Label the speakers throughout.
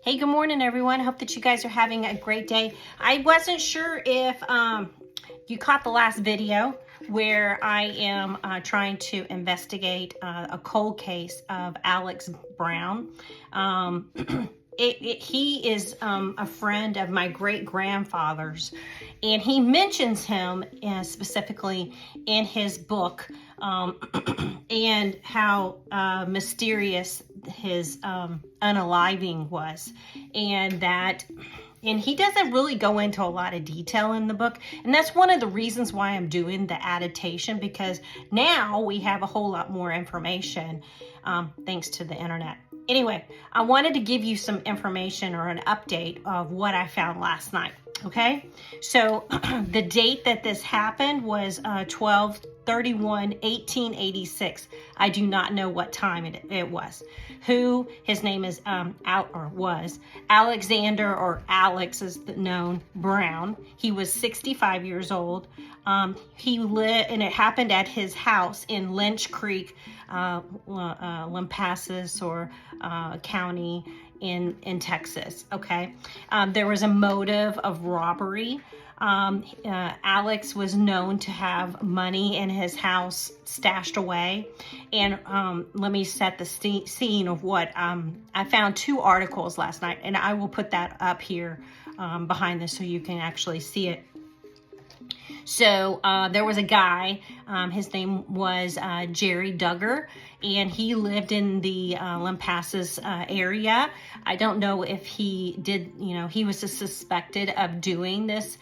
Speaker 1: Hey, good morning, everyone. Hope that you guys are having a great day. I wasn't sure if you caught the last video where I am trying to investigate a cold case of Alex Brown. He is a friend of my great-grandfather's, and he mentions him specifically in his book, and how mysterious his unaliving was, and he doesn't really go into a lot of detail in the book. And that's one of the reasons why I'm doing the adaptation, because now we have a whole lot more information thanks to the internet. Anyway, I wanted to give you some information or an update of what I found last night. Okay, so the date that this happened was 12/31/1886. I do not know what time it was. His name is was Alexander, or Alex is known, Brown. He was 65 years old. He lived, and it happened at his house in Lynch Creek, Lampasa or County in Texas. Okay, there was a motive of robbery. Alex was known to have money in his house stashed away. And let me set the scene of what I found. Two articles last night, and I will put that up here behind this so you can actually see it. So there was a guy, his name was Jerry Duggar, and he lived in the Lampasas area. I don't know if he did, he was suspected of doing this,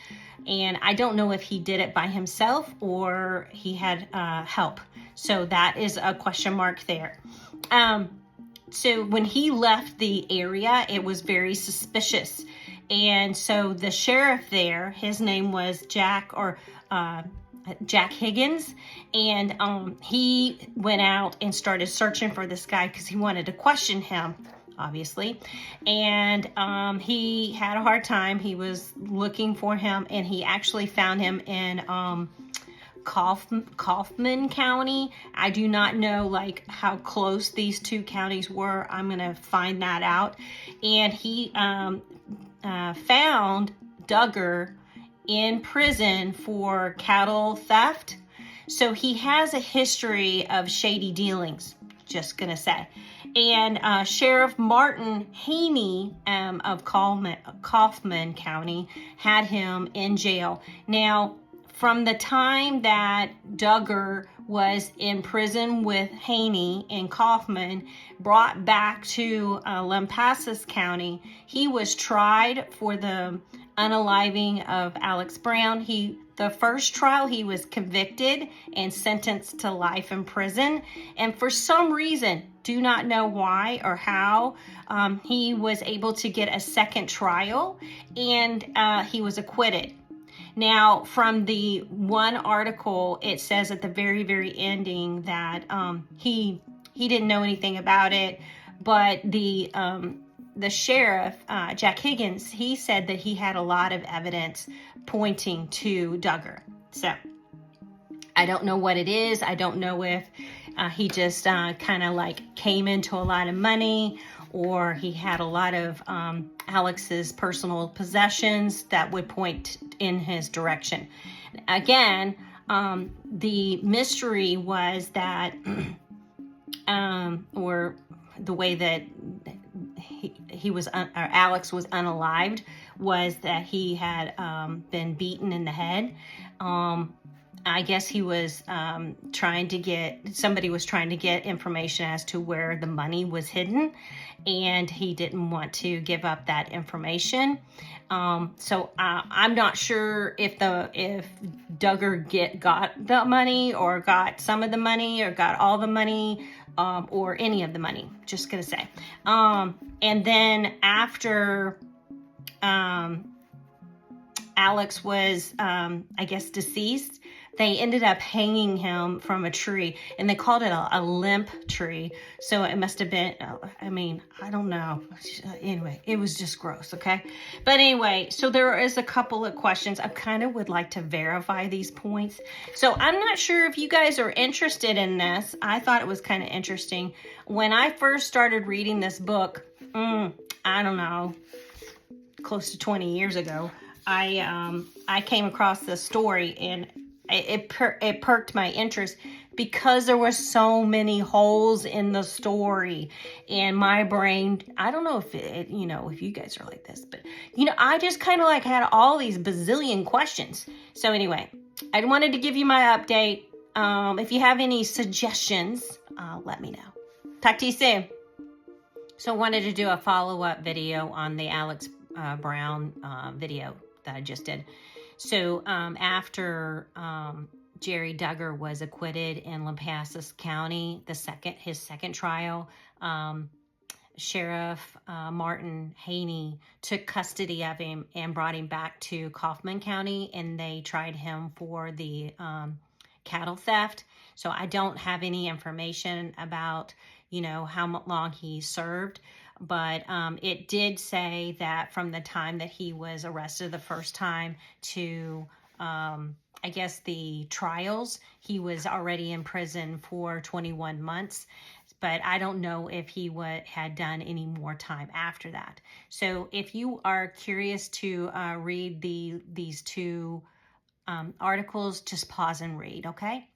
Speaker 1: and I don't know if he did it by himself or he had help. So that is a question mark there. So when he left the area, it was very suspicious. And so the sheriff there, his name was Jack Higgins, and he went out and started searching for this guy because he wanted to question him, obviously. And he had a hard time. He was looking for him, and he actually found him in Kauffman County. I do not know how close these two counties were. I'm gonna find that out. And he found Duggar in prison for cattle theft. So he has a history of shady dealings, just gonna say. And Sheriff Martin Haynie of Kauffman County had him in jail. Now, from the time that Duggar was in prison with Haynie in Kauffman, brought back to Lampasas County, he was tried for the unaliving of Alex Brown. The first trial, he was convicted and sentenced to life in prison. And for some reason, do not know why or how, he was able to get a second trial, and he was acquitted. Now, from the one article, it says at the very, very ending that he didn't know anything about it, but the sheriff, Jack Higgins, he said that he had a lot of evidence pointing to Duggar. So I don't know what it is. I don't know if he just kind of came into a lot of money, or he had a lot of Alex's personal possessions that would point in his direction. Again, the mystery was that, or the way that Alex was unalived, was that he had been beaten in the head. I guess he was somebody was trying to get information as to where the money was hidden, and he didn't want to give up that information. So I'm not sure if Duggar got the money, or got some of the money, or got all the money, or any of the money, just gonna say. And then after Alex was, I guess, deceased, they ended up hanging him from a tree, and they called it a limp tree. So it must have been, I don't know. Anyway, it was just gross, okay? But anyway, so there is a couple of questions. I kind of would like to verify these points. So I'm not sure if you guys are interested in this. I thought it was kind of interesting. When I first started reading this book, I don't know, close to 20 years ago, I came across this story, and it perked my interest because there were so many holes in the story, and my brain, I don't know if if you guys are like this, but I just kind of like had all these bazillion questions. So anyway, I wanted to give you my update. If you have any suggestions, let me know. Talk to you soon. So I wanted to do a follow-up video on the Alex Brown video that I just did. So after Jerry Duggar was acquitted in Lampasa County, his second trial, Sheriff Martin Haynie took custody of him and brought him back to Kauffman County, and they tried him for the cattle theft. So I don't have any information about how long he served, but it did say that from the time that he was arrested the first time to I guess the trials, he was already in prison for 21 months. But I don't know if he had done any more time after that. So if you are curious to read these two articles, just pause and read, okay?